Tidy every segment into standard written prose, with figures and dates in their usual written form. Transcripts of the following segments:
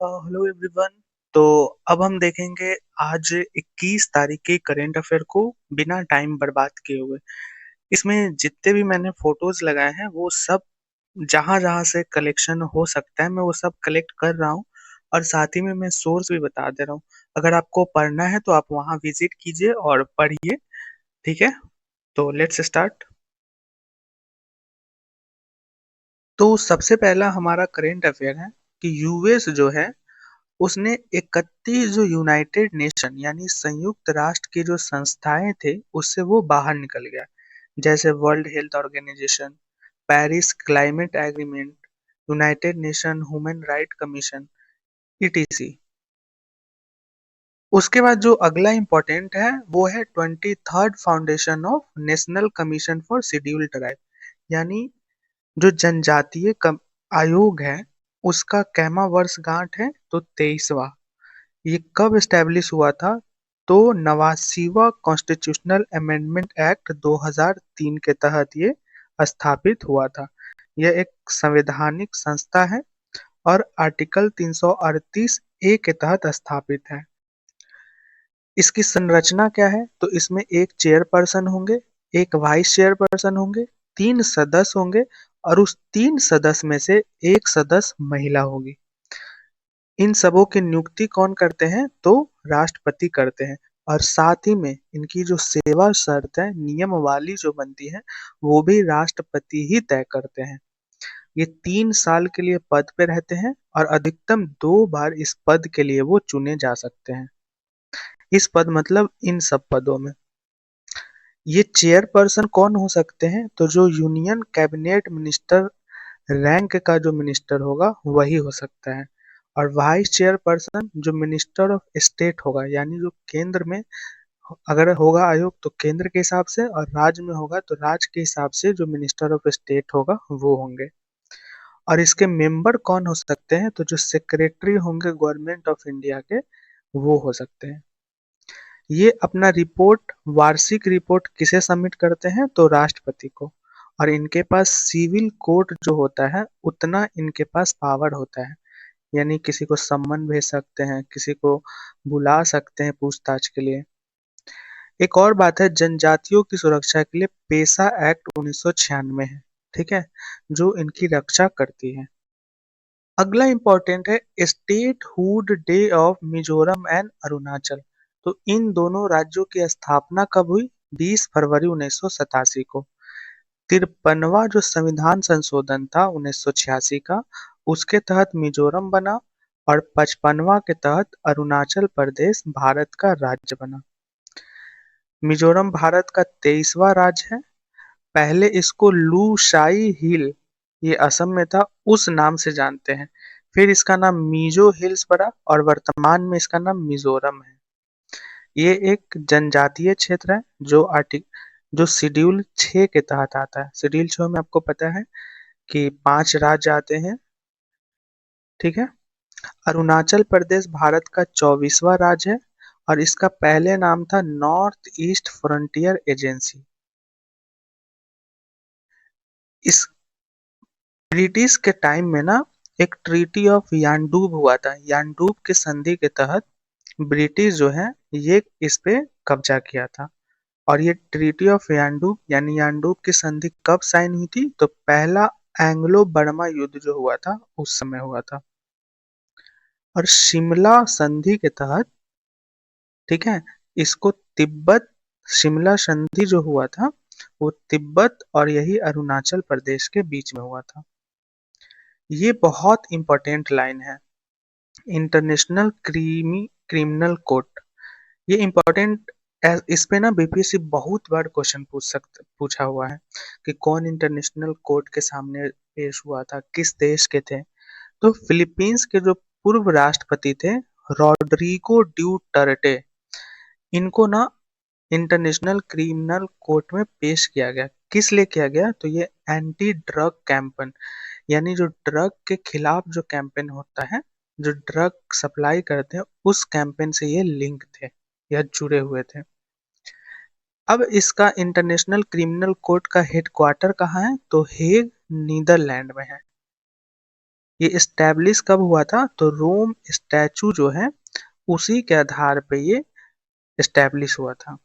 Hello everyone. तो अब हम देखेंगे आज 21 तारीख के करंट अफेयर को बिना टाइम बर्बाद किए हुए। इसमें जितने भी मैंने फोटोज लगाए हैं वो सब जहां जहां से कलेक्शन हो सकता है मैं वो सब कलेक्ट कर रहा हूँ। और साथ ही में मैं सोर्स भी बता दे रहा हूँ। अगर आपको पढ़ना है तो आप वहां विजिट कीजिए और पढ़िए। ठीक है, तो लेट्स स्टार्ट। तो सबसे पहला हमारा करंट अफेयर है कि यूएस जो है उसने 31 जो यूनाइटेड नेशन यानी संयुक्त राष्ट्र की जो संस्थाएं थे उससे वो बाहर निकल गया। जैसे World Health Organization, Paris Climate Agreement, United Nation Human Right Commission, etc. उसके बाद जो अगला इम्पोर्टेंट है वो है 23rd foundation of National Commission for Scheduled Tribe, यानी जो जनजातीय आयोग है उसका कैमा वर्षगांठ है तो 23वां। ये कब एस्टेब्लिश हुआ था? तो 89वां कॉन्स्टिट्यूशनल अमेंडमेंट एक्ट 2003 के तहत ये स्थापित हुआ था। यह एक संवैधानिक संस्था है और आर्टिकल 338 ए के तहत स्थापित है। इसकी संरचना क्या है? तो इसमें एक चेयरपर्सन होंगे, एक वाइस चेयरपर्सन होंगे, तीन सदस्य होंगे और उस तीन सदस्य में से एक सदस्य महिला होगी। इन सबों की नियुक्ति कौन करते हैं? तो राष्ट्रपति करते हैं। और साथ ही में इनकी जो सेवा शर्त है नियम वाली जो बनती है वो भी राष्ट्रपति ही तय करते हैं। ये 3 साल के लिए पद पे रहते हैं और अधिकतम 2 बार इस पद के लिए वो चुने जा सकते हैं। इस पद मतलब इन सब पदों में ये चेयरपर्सन कौन हो सकते हैं? तो जो यूनियन कैबिनेट मिनिस्टर रैंक का जो मिनिस्टर होगा वही हो सकता है। और वाइस चेयरपर्सन जो मिनिस्टर ऑफ स्टेट होगा, यानी जो केंद्र में अगर होगा आयोग तो केंद्र के हिसाब से, और राज्य में होगा तो राज्य के हिसाब से जो मिनिस्टर ऑफ स्टेट होगा वो होंगे। और इसके मेंबर कौन हो सकते हैं? तो जो सेक्रेटरी होंगे गवर्नमेंट ऑफ इंडिया के वो हो सकते हैं। ये अपना रिपोर्ट, वार्षिक रिपोर्ट किसे सबमिट करते हैं? तो राष्ट्रपति को। और इनके पास सिविल कोर्ट जो होता है उतना इनके पास पावर होता है, यानी किसी को सम्मन भेज सकते हैं, किसी को बुला सकते हैं पूछताछ के लिए। एक और बात है, जनजातियों की सुरक्षा के लिए पेसा एक्ट 1996 है, ठीक है, जो इनकी रक्षा करती है। अगला इम्पोर्टेंट है state hood day of Mizoram and Arunachal. तो इन दोनों राज्यों की स्थापना कब हुई? 20 फरवरी 1987 को। 53वां जो संविधान संशोधन था 1986 का उसके तहत मिजोरम बना और 55वां के तहत अरुणाचल प्रदेश भारत का राज्य बना। मिजोरम भारत का 23वां राज्य है। पहले इसको लूशाई हिल, ये असम में था, उस नाम से जानते हैं। फिर इसका नाम मिजो हिल्स पड़ा और वर्तमान में इसका नाम मिजोरम है। ये एक जनजातीय क्षेत्र है जो शेड्यूल 6 के तहत आता है। शेड्यूल 6 में आपको पता है कि 5 राज्य आते हैं, ठीक है। अरुणाचल प्रदेश भारत का 24वां राज्य है और इसका पहले नाम था नॉर्थ ईस्ट फ्रंटियर एजेंसी। इस ब्रिटिश के टाइम में ना एक ट्रीटी ऑफ यानडूब हुआ था। यानडूब के संधि के तहत ब्रिटिश जो है ये इस पे कब्जा किया था। और ये ट्रीटी ऑफ यानडूब यानी यानडूब की संधि कब साइन हुई थी? तो पहला एंग्लो बर्मा युद्ध जो हुआ था उस समय हुआ था। और शिमला संधि के तहत, ठीक है, इसको तिब्बत, शिमला संधि जो हुआ था वो तिब्बत और यही अरुणाचल प्रदेश के बीच में हुआ था। ये बहुत इंपॉर्टेंट लाइन है, इंटरनेशनल क्रिमिनल कोर्ट। ये इम्पोर्टेंट, इस पे ना बीपीएससी बहुत बार क्वेश्चन पूछा हुआ है कि कौन इंटरनेशनल कोर्ट के सामने पेश हुआ था, किस देश के थे। तो फिलीपींस के जो पूर्व राष्ट्रपति थे रॉड्रिगो ड्यूटर्टे, इनको ना इंटरनेशनल क्रिमिनल कोर्ट में पेश किया गया। किस लिए किया गया? तो ये एंटी ड्रग कैंपेन, यानी जो ड्रग के खिलाफ जो कैंपेन होता है, जो ड्रग सप्लाई करते हैं उस कैंपेन से ये लिंक थे या जुड़े हुए थे। अब इसका इंटरनेशनल क्रिमिनल कोर्ट का हेडक्वार्टर कहाँ है? तो हेग नीदरलैंड में है। ये इस्टेब्लिश कब हुआ था? तो रोम स्टैचू जो है उसी के आधार पे ये इस्टेब्लिश हुआ था।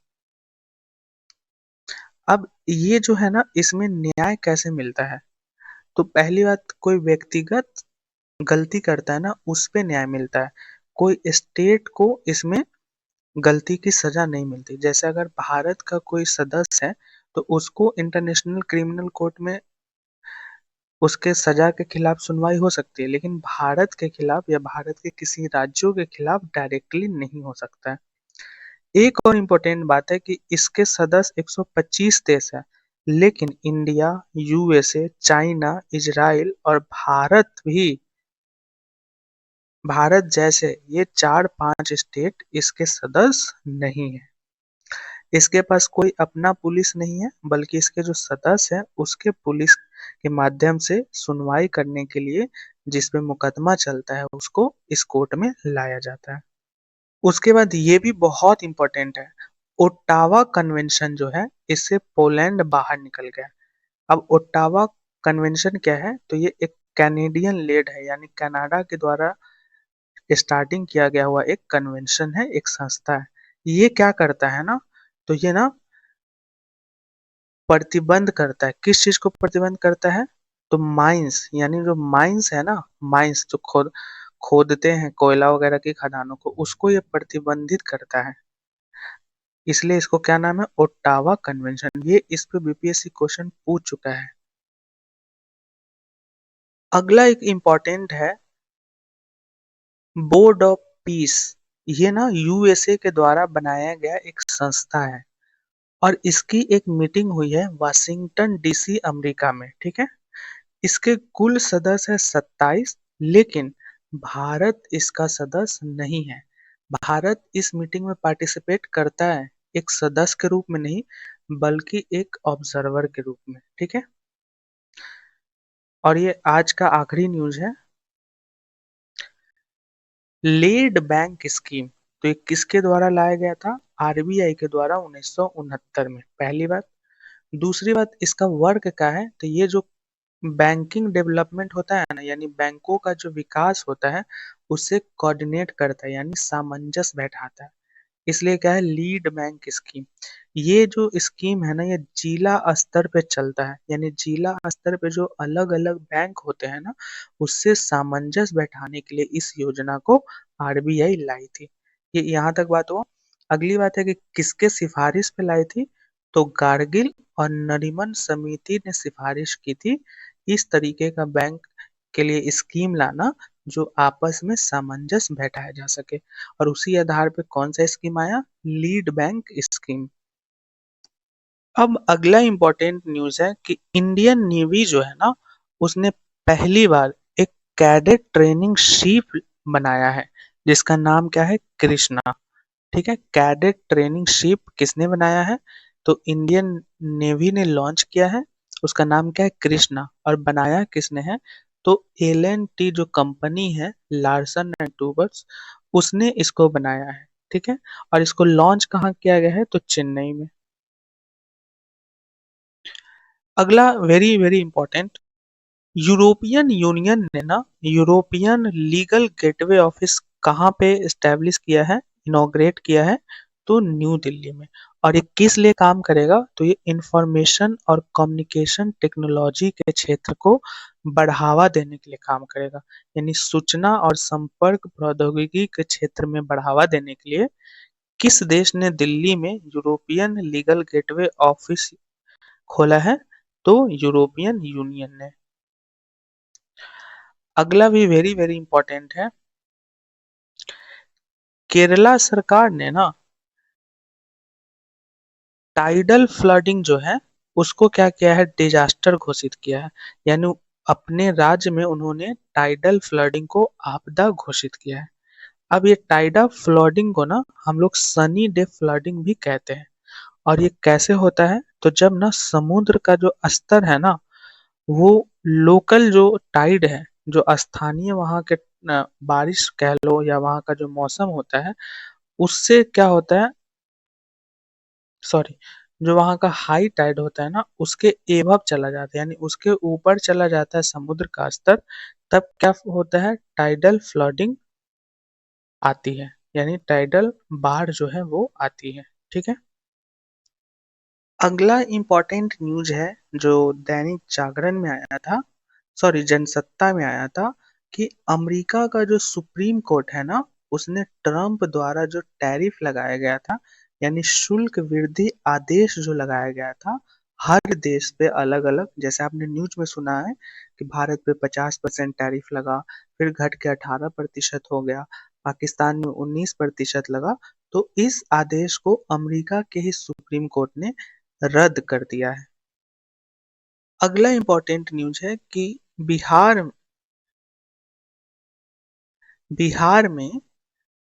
अब ये जो है ना, इसमें न्याय कैसे मिलता है? तो पहली बात, कोई व्यक्तिगत गलती करता है ना, उस पे न्याय मिलता है। कोई स्टेट को इसमें गलती की सजा नहीं मिलती। जैसे अगर भारत का कोई सदस्य है तो उसको इंटरनेशनल क्रिमिनल कोर्ट में उसके सजा के खिलाफ सुनवाई हो सकती है, लेकिन भारत के खिलाफ या भारत के किसी राज्यों के खिलाफ डायरेक्टली नहीं हो सकता है। एक और इम्पोर्टेंट बात है कि इसके सदस्य 125 देश हैं, लेकिन इंडिया, यूएसए, चाइना, इजराइल और भारत जैसे ये 4-5 स्टेट इसके सदस्य नहीं है। इसके पास कोई अपना पुलिस नहीं है, बल्कि इसके जो सदस्य हैं उसके पुलिस के माध्यम से सुनवाई करने के लिए जिस पे मुकदमा चलता है उसको इस कोर्ट में लाया जाता है। उसके बाद ये भी बहुत इंपॉर्टेंट है, ओट्टावा कन्वेंशन जो है इससे पोलैंड बाहर निकल गया। अब ओट्टावा कन्वेंशन क्या है? तो ये एक कैनेडियन लेड है, यानी कनाडा के द्वारा स्टार्टिंग किया गया हुआ एक कन्वेंशन है, एक संस्था है। ये क्या करता है ना, तो ये ना प्रतिबंध करता है। किस चीज को प्रतिबंध करता है? तो माइंस, यानी जो माइंस है ना, माइंस जो खोदते हैं कोयला वगैरह की खदानों को, उसको ये प्रतिबंधित करता है। इसलिए इसको क्या नाम है? Ottawa convention. ये इस पे बीपीएससी क्वेश्चन पूछ चुका है। अगला एक इम्पोर्टेंट है, बोर्ड ऑफ पीस। ये ना यूएसए के द्वारा बनाया गया एक संस्था है और इसकी एक मीटिंग हुई है वाशिंगटन डीसी अमेरिका में, ठीक है। इसके कुल सदस्य है 27, लेकिन भारत इसका सदस्य नहीं है। भारत इस मीटिंग में पार्टिसिपेट करता है, एक सदस्य के रूप में नहीं, बल्कि एक ऑब्जर्वर के रूप में, ठीक है। और ये आज का आखिरी न्यूज है, लीड बैंक स्कीम। तो ये किसके द्वारा लाया गया था? आरबीआई के द्वारा 1969 में, पहली बात। दूसरी बात, इसका वर्क क्या है? तो ये जो बैंकिंग डेवलपमेंट होता है ना, यानी बैंकों का जो विकास होता है उससे कोऑर्डिनेट करता है, यानी सामंजस्य बैठाता है। इसलिए क्या है? Lead bank scheme. ये जो स्कीम है ना, ये जिला स्तर पे चलता है, यानी जिला स्तर पे जो अलग अलग बैंक होते हैं ना, उससे सामंजस्य बैठाने के लिए इस योजना को आरबीआई लाई थी। ये यहाँ तक बात हुआ। अगली बात है कि किसके सिफारिश पे लाई थी? तो गार्गिल और नरीमन समिति ने सिफारिश की थी इस तरीके का बैंक के लिए स्कीम लाना जो आपस में सामंजस्य बैठाया जा सके। और उसी आधार पे कौन सा स्कीम आया? Lead bank scheme. अब अगला इम्पोर्टेंट न्यूज है कि इंडियन नेवी जो है ना, उसने पहली बार एक कैडेट ट्रेनिंग शिप बनाया है, जिसका नाम क्या है? कृष्णा, ठीक है। कैडेट ट्रेनिंग शिप किसने बनाया है? तो इंडियन नेवी ने लॉन्च किया है। उसका नाम क्या है? कृष्णा। और बनाया किसने है? तो एल एन टी जो कंपनी है, लार्सन एंड टूबर्स, उसने इसको बनाया है, ठीक है। और इसको लॉन्च कहाँ किया गया है? तो चेन्नई में। अगला very very important, European union ने ना यूरोपियन लीगल गेटवे ऑफिस कहाँ पे इस्टेब्लिश किया है, इनॉग्रेट किया है? तो न्यू दिल्ली में। और ये किस लिए काम करेगा? तो ये इंफॉर्मेशन और कम्युनिकेशन टेक्नोलॉजी के क्षेत्र को बढ़ावा देने के लिए काम करेगा, यानी सूचना और संपर्क प्रौद्योगिकी के क्षेत्र में बढ़ावा देने के लिए किस देश ने दिल्ली में यूरोपियन लीगल गेटवे ऑफिस खोला है? तो यूरोपियन यूनियन ने। अगला भी वेरी वेरी इंपॉर्टेंट है, केरला सरकार ने ना टाइडल फ्लडिंग जो है उसको क्या किया है? डिजास्टर घोषित किया है, यानी अपने राज्य में उन्होंने टाइडल फ्लडिंग को आपदा घोषित किया है। अब ये टाइडा फ्लडिंग को ना हम लोग सनी डे फ्लडिंग भी कहते हैं। और ये कैसे होता है? तो जब ना समुद्र का जो स्तर है ना, वो लोकल जो टाइड है, जो स्थानीय वहाँ के बारिश कह लो या वहाँ का जो मौसम होता है, उससे क्या होता है, सॉरी, जो वहाँ का हाई टाइड होता है ना, उसके एबव चला जाता है, यानी उसके ऊपर चला जाता है समुद्र का स्तर, तब क्या होता है, टाइडल फ्लडिंग आती है, यानी टाइडल बाढ़ जो है वो आती है। ठीक है। अगला इम्पोर्टेंट न्यूज है जो दैनिक जागरण में आया था, सॉरी जनसत्ता में आया था, कि अमेरिका का जो सुप्रीम कोर्ट है ना, उसने ट्रम्प द्वारा जो टैरिफ लगाया गया था, यानी शुल्क वृद्धि आदेश जो लगाया गया था, हर देश पे अलग अलग, जैसे आपने न्यूज में सुना है कि भारत पे 50% टैरिफ लगा, फिर घट के 18% हो गया, पाकिस्तान में 19% लगा। तो इस आदेश को अमेरिका के ही सुप्रीम कोर्ट ने रद्द कर दिया है। अगला इम्पोर्टेंट न्यूज है कि बिहार बिहार में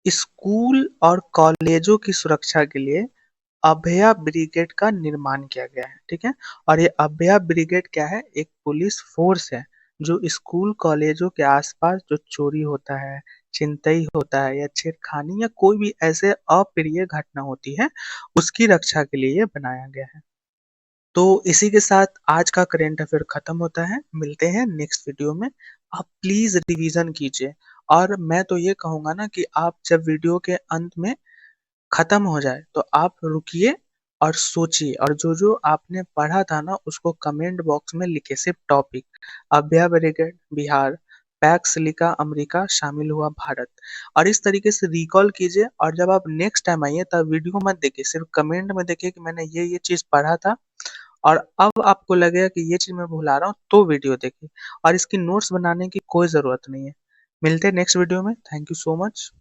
स्कूल और कॉलेजों की सुरक्षा के लिए अभया ब्रिगेड का निर्माण किया गया है। ठीक है। और ये अभया ब्रिगेड क्या है, एक पुलिस फोर्स है जो स्कूल कॉलेजों के आसपास जो चोरी होता है, छिनतई होता है, या छेड़खानी या कोई भी ऐसे अप्रिय घटना होती है, उसकी रक्षा के लिए ये बनाया गया है। तो इसी के साथ आज का करंट अफेयर खत्म होता है। मिलते हैं नेक्स्ट वीडियो में। आप प्लीज रिवीजन कीजिए, और मैं तो ये कहूंगा ना कि आप जब वीडियो के अंत में खत्म हो जाए तो आप रुकिए और सोचिए, और जो जो आपने पढ़ा था ना उसको कमेंट बॉक्स में लिखे, सिर्फ टॉपिक अभया ब्रिगेड बिहार, पैक्स लिखा अमेरिका, शामिल हुआ भारत, और इस तरीके से रिकॉल कीजिए। और जब आप नेक्स्ट टाइम आइए तब वीडियो मत देखिए, सिर्फ कमेंट में देखिए कि मैंने ये चीज पढ़ा था, और अब आपको लगेगा कि ये चीज मैं भुला रहा हूँ तो वीडियो देखिए, और इसकी नोट्स बनाने की कोई जरूरत नहीं है। मिलते हैं नेक्स्ट वीडियो में। Thank you so much.